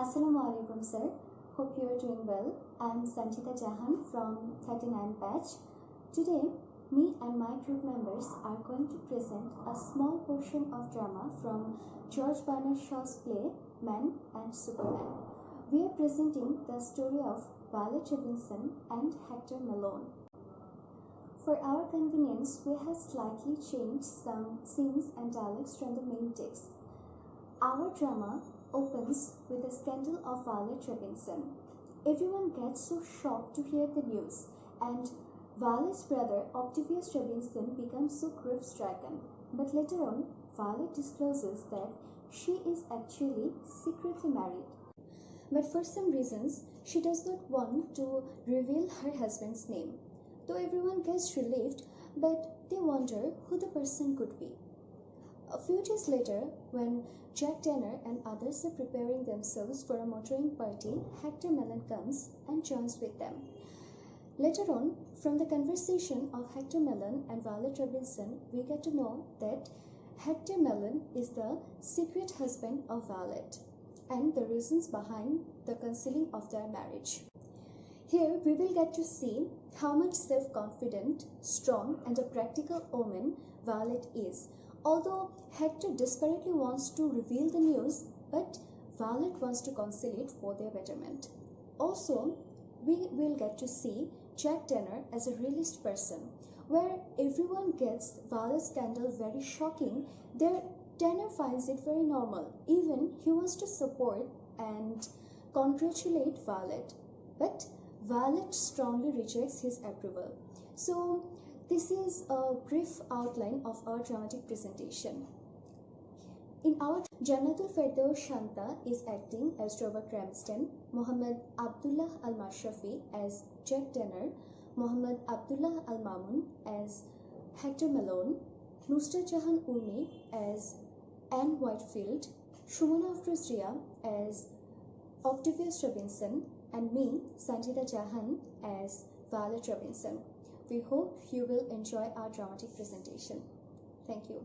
Assalamu alaikum sir. Hope you are doing well. I am Sanzida Jahan from 39 batch. Today, me and my group members are going to present a small portion of drama from George Bernard Shaw's play Man and Superman. We are presenting the story of Violet Robinson and Hector Malone. For our convenience, we have slightly changed some scenes and dialogues from the main text. Our drama opens with the scandal of Violet Robinson. Everyone gets so shocked to hear the news, and Violet's brother Octavius Robinson becomes so grief-stricken. But later on, Violet discloses that she is actually secretly married. But for some reasons, she does not want to reveal her husband's name. Though everyone gets relieved, but they wonder who the person could be. A few days later, when Jack Tanner and others are preparing themselves for a motoring party, Hector Malone comes and joins with them. Later on, from the conversation of Hector Malone and Violet Robinson, we get to know that Hector Malone is the secret husband of Violet and the reasons behind the concealing of their marriage. Here, we will get to see how much self-confident, strong, and a practical woman Violet is. Although Hector desperately wants to reveal the news, but Violet wants to conceal it for their betterment. Also, we will get to see Jack Tanner as a realist person, where everyone gets Violet's scandal very shocking. There, Tanner finds it very normal. Even he wants to support and congratulate Violet, but Violet strongly rejects his approval. So, this is a brief outline of our dramatic presentation. In our Jannatul Fardous, Shanta is acting as Robert Ramsden, Mohammed Abdullah Al Mashrafi as Jack Tanner, Mohammed Abdullah Al Mamun as Hector Malone, Nusrat Jahan Urmi as Anne Whitefield, Sumona Afroz Riya as Octavius Robinson, and me, Sanzida Jahan, as Violet Robinson. We hope you will enjoy our dramatic presentation. Thank you.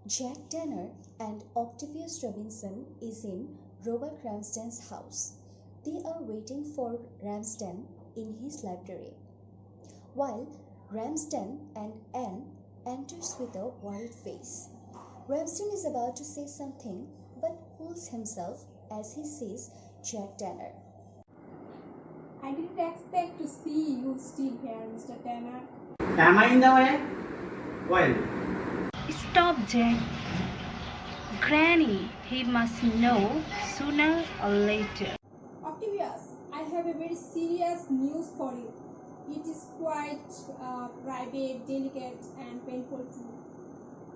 Jack Tanner and Octavius Robinson is in Robert Ramsden's house. They are waiting for Ramsden in his library. While Ramsden and Anne enters with a worried face. Ramsden is about to say something but holds himself as he sees Jack Tanner. I didn't expect to see you still here, Mr. Tanner. Am I in the way? Well, Stop, Jack. Granny, he must know sooner or later. Octavius, I have a very serious news for you. It is quite private, delicate, and painful too.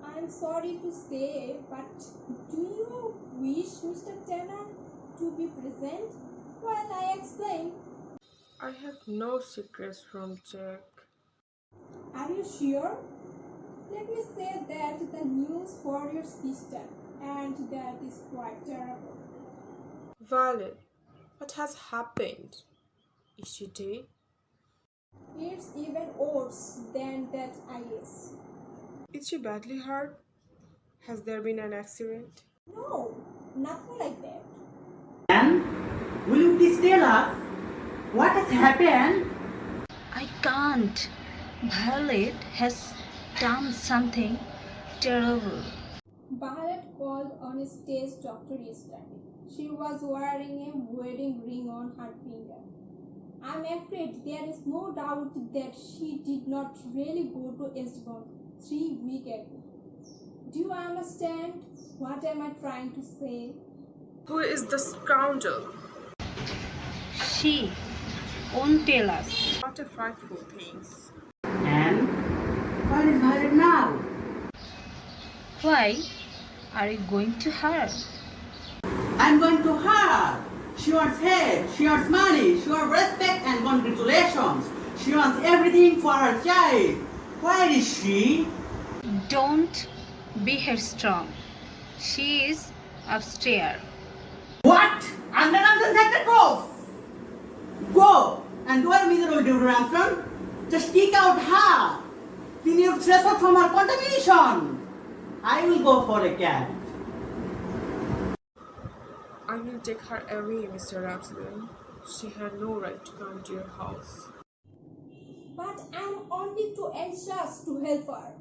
I am sorry to say, but do you wish Mr. Tanner to be present while I explain? I have no secrets from Jack. Are you sure? Let me say that the news for your sister, and that is quite terrible. Violet, what has happened? Is she dead? It's even worse than that, I guess. Is she badly hurt? Has there been an accident? No, nothing like that. and will you please tell us what has happened? I can't. Violet has done something terrible. Violet called on a stage doctor yesterday. She was wearing a wedding ring on her finger. I'm afraid there is no doubt that she did not really go to Eastbourne 3 weeks ago. Do you understand what am I trying to say? Who is the scoundrel? She won't tell us. What a frightful thing. And where is Violet now? Why are you going to her? I'm going to her. She wants head, she wants money, she wants respect and congratulations. She wants everything for her child. Where is she? Don't be headstrong. She is upstairs. What? And the nonsense at the cove. Go and do a miserable duty, Ramsden. Just kick out her. Clean your threshold from her contamination. I will go for a cab. I will take her away, Mr. Razib. She had no right to come to your house. But I'm only too anxious to help her.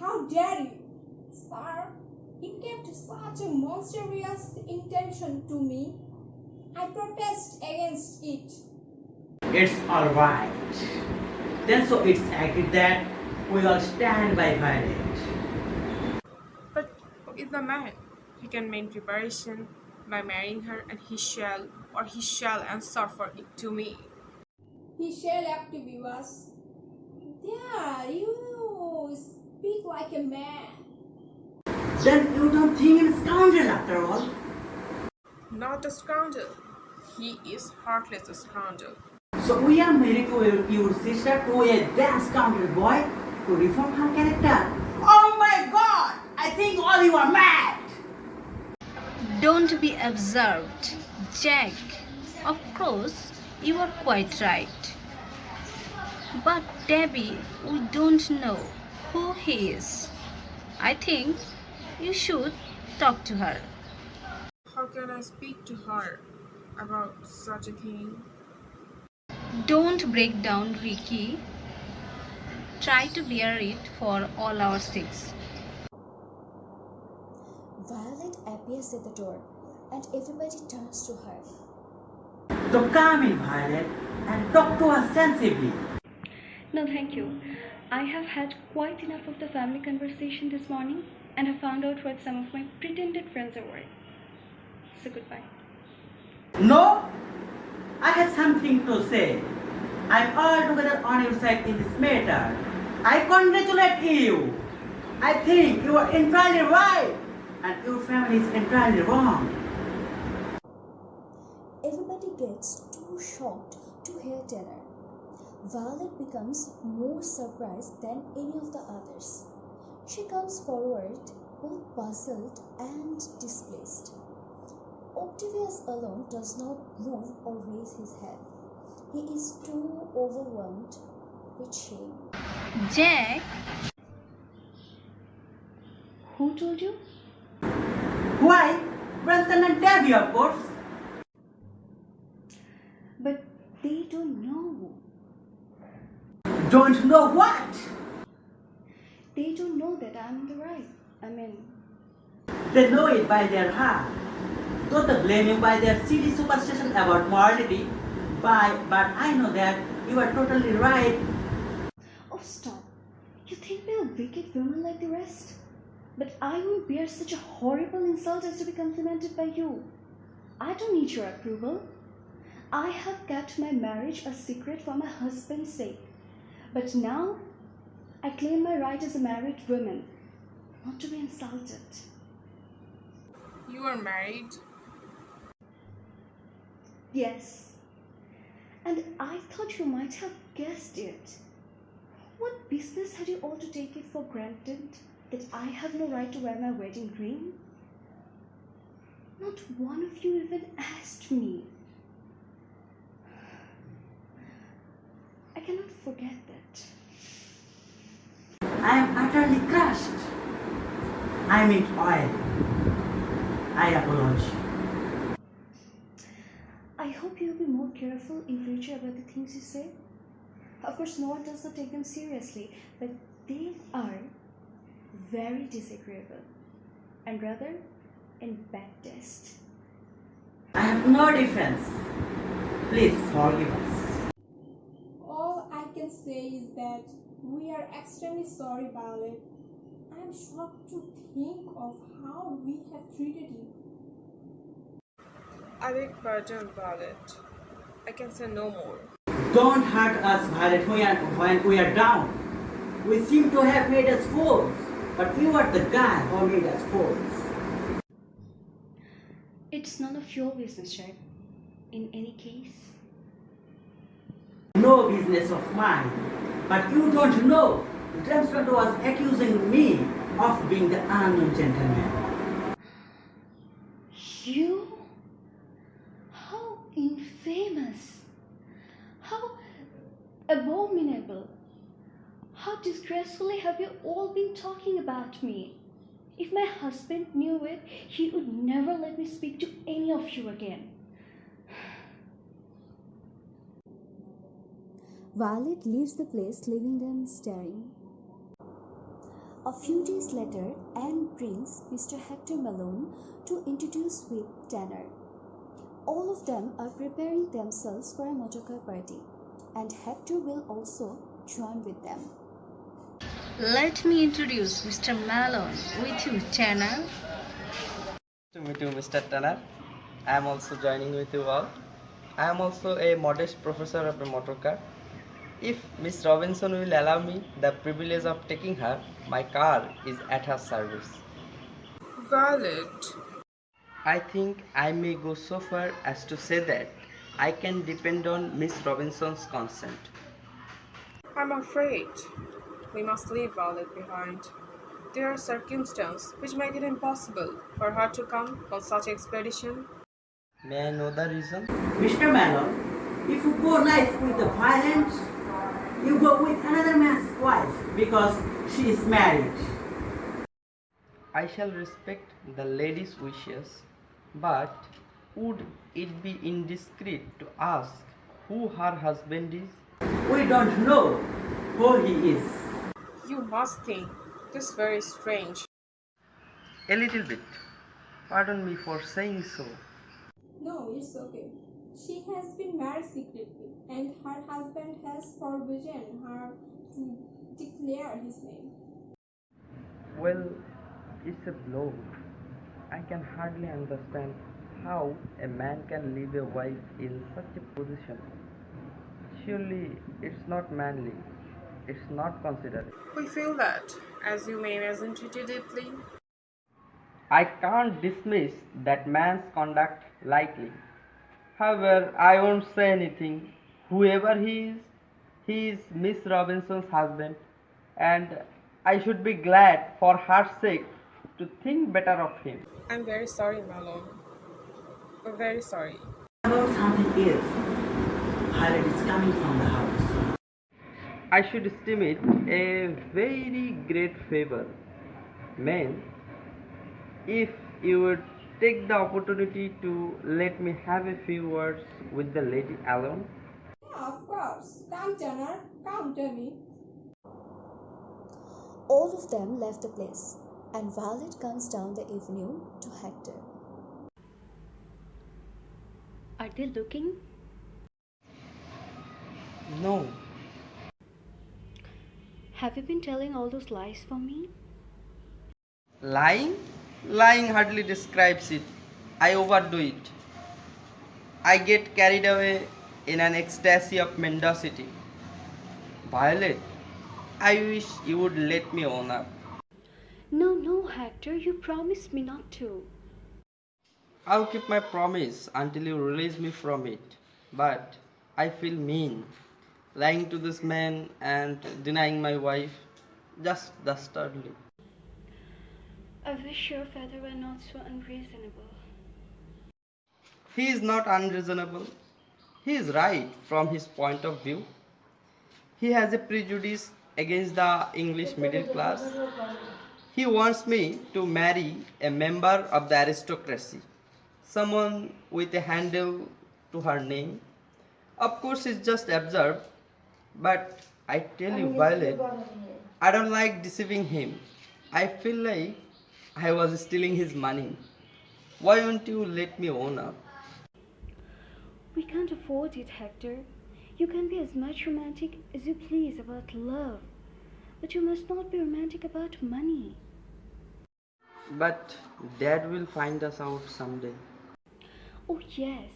How dare you? Sir, you kept such a monstrous intention to me. I protest against it. It's alright. Then so it's agreed that we all stand by Violet. But who is the man? He can make preparation by marrying her, and he shall answer for it to me. He shall active us. There, you speak like a man. Then you don't think he's a scoundrel after all? Not a scoundrel. He is heartless a scoundrel. So we are married to your sister to a damn scoundrel boy to reform her character. Oh my god! I think all you are mad! Don't be absurd, Jack. Of course, you are quite right. But Debbie, we don't know who he is. I think you should talk to her. How can I speak to her about such a thing? Don't break down, Ricky. Try to bear it for all our sakes. Violet appears at the door and everybody turns to her. So come in, Violet, and talk to us sensibly. No, thank you. I have had quite enough of the family conversation this morning and have found out what some of my pretended friends are worried. So goodbye. No, I have something to say. I'm altogether on your side in this matter. I congratulate you. I think you are entirely right, and your family is entirely wrong. Everybody gets too shocked to hear terror. Violet becomes more surprised than any of the others. She comes forward both puzzled and displeased. Octavius alone does not move or raise his head. He is too overwhelmed with shame. Jack, Who told you? Why? Branson and Debbie, of course. But they don't know. Don't know what? They don't know that I'm in the right. They know it by their heart. Don't they blame you by their silly superstition about morality? But I know that you are totally right. Oh, stop. You think me a wicked woman like the rest? But I won't bear such a horrible insult as to be complimented by you. I don't need your approval. I have kept my marriage a secret for my husband's sake. But now, I claim my right as a married woman, not to be insulted. You are married? Yes. And I thought you might have guessed it. What business had you all to take it for granted that I have no right to wear my wedding ring? Not one of you even asked me. I cannot forget that. I am utterly crushed. I'm in oil. I apologize. I hope you'll be more careful in future about the things you say. Of course, no one does not take them seriously, but they are very disagreeable and rather in bad taste. I have no defense. Please forgive us. All I can say is that we are extremely sorry, Violet. I am shocked to think of how we have treated you. I beg pardon, Violet. I can say no more. Don't hurt us, Violet, when we are down. We seem to have made us fools, but you are the guy who made us fools. It's none of your business, Jack. In any case. No business of mine. But you don't know. Nusrat was accusing me of being the unknown gentleman. You? How infamous! How abominable! How disgracefully have you all been talking about me? If my husband knew it, he would never let me speak to any of you again. Violet leaves the place, leaving them staring. A few days later, Anne brings Mr. Hector Malone to introduce with Tanner. All of them are preparing themselves for a motorcar party, and Hector will also join with them. Let me introduce Mr. Malone with you, Tanner. To meet you, Mr. Tanner. I am also joining with you all. I am also a modest professor of a motor car. If Miss Robinson will allow me the privilege of taking her, my car is at her service. Violet. I think I may go so far as to say that I can depend on Miss Robinson's consent. I'm afraid we must leave Violet behind. There are circumstances which make it impossible for her to come on such expedition. May I know the reason? Mr. Malone, if you go nice with the violence, you go with another man's wife because she is married. I shall respect the lady's wishes, but would it be indiscreet to ask who her husband is? We don't know who he is. You must think this very strange. A little bit. Pardon me for saying so. No, it's okay. She has been married secretly, and her husband has forbidden her to declare his name. Well, it's a blow. I can hardly understand how a man can leave a wife in such a position. Surely it's not manly. It's not considerate. We feel that, as you may imagine pretty deeply. I can't dismiss that man's conduct lightly. However, I won't say anything. Whoever he is Miss Robinson's husband, and I should be glad for her sake to think better of him. I'm very sorry, Malone. Very sorry. About something else. Violet is coming from the house. I should esteem it a very great favor, man, if you would take the opportunity to let me have a few words with the lady alone. Yeah, of course. Come, Tanner. Come, Tammy. All of them left the place, and Violet comes down the avenue to Hector. Are they looking? No, Have you been telling all those lies for me? lying? Lying hardly describes it. I overdo it. I get carried away in an ecstasy of mendacity. Violet, I wish you would let me own up. No, no, Hector, you promised me not to. I'll keep my promise until you release me from it. But I feel mean. Lying to this man and denying my wife just dastardly. I wish your father were not so unreasonable. He is not unreasonable. He is right from his point of view. He has a prejudice against the English middle class. He wants me to marry a member of the aristocracy, someone with a handle to her name. Of course, it's just absurd, but I tell you, Violet, I don't like deceiving him. I feel like I was stealing his money. Why won't you let me own up? We can't afford it, Hector. You can be as much romantic as you please about love, but you must not be romantic about money. But Dad will find us out someday. Oh, yes,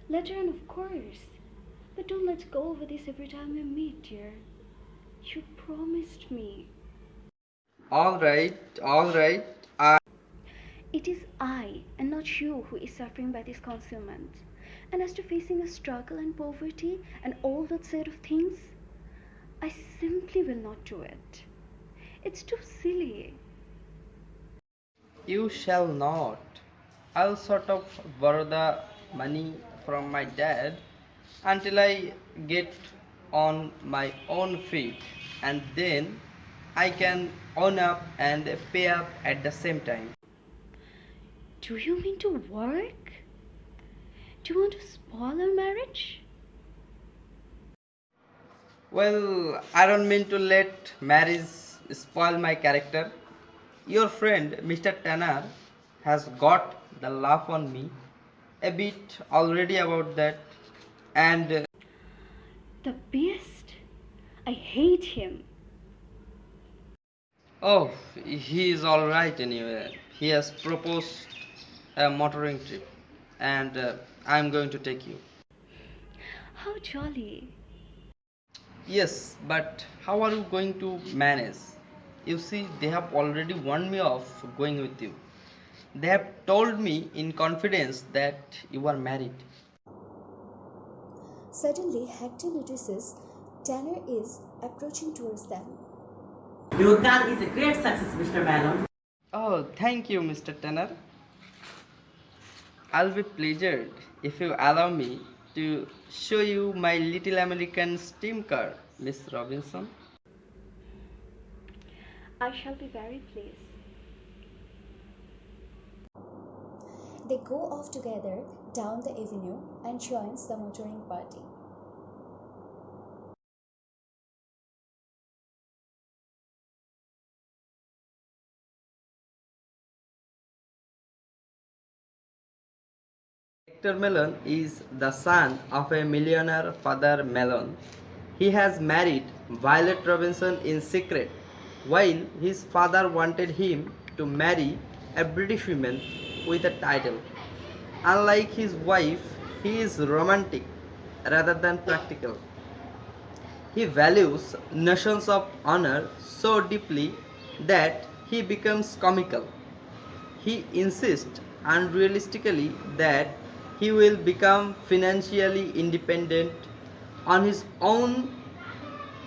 later on, of course. But don't let's go over this every time we meet, dear. You promised me. All right. It is I and not you who is suffering by this concealment. And as to facing a struggle and poverty and all that sort of things, I simply will not do it. It's too silly. You shall not. I'll sort of borrow the money from my dad until I get on my own feet, and then I can own up and pay up at the same time. Do you mean to work? Do you want to spoil our marriage? Well, I don't mean to let marriage spoil my character. Your friend, Mr. Tanner, has got the laugh on me a bit already about that. And The beast. I hate him. oh, he is alright anyway. He has proposed a motoring trip, and I'm going to take you. How jolly. Yes, but how are you going to manage? You see, they have already warned me off going with you. They have told me in confidence that you are married. Suddenly, Hector notices Tanner is approaching towards them. Your car is a great success, Mr. Malone. Oh, thank you, Mr. Tanner. I'll be pleasured if you allow me to show you my little American steam car, Miss Robinson. I shall be very pleased. They go off together down the avenue and joins the motoring party. Hector Mellon is the son of a millionaire father Mellon. He has married Violet Robinson in secret, while his father wanted him to marry a British woman with a title. Unlike his wife, he is romantic rather than practical. He values notions of honor so deeply that he becomes comical. He insists unrealistically that he will become financially independent on his own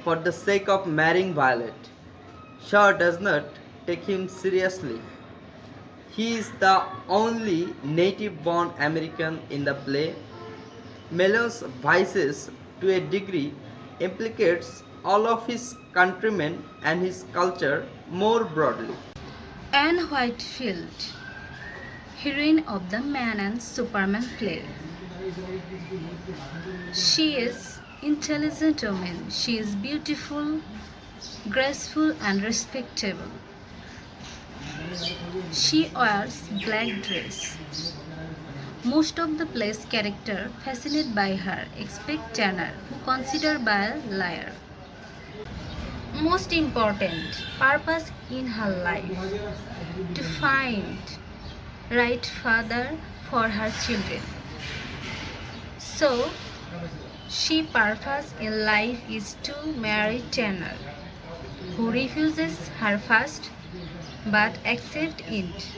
for the sake of marrying Violet. Shaw does not take him seriously. He is the only native born American in the play. Mellon's vices, to a degree, implicates all of his countrymen and his culture more broadly. Anne Whitefield, heroine of the Man and Superman play. She is intelligent woman. She is beautiful, graceful and respectable. She wears black dress. Most of the play's character fascinated by her, except Tanner, who considered by a liar. Most important purpose in her life to find right father for her children. So she purpose in life is to marry Tanner, who refuses her first but accepts it.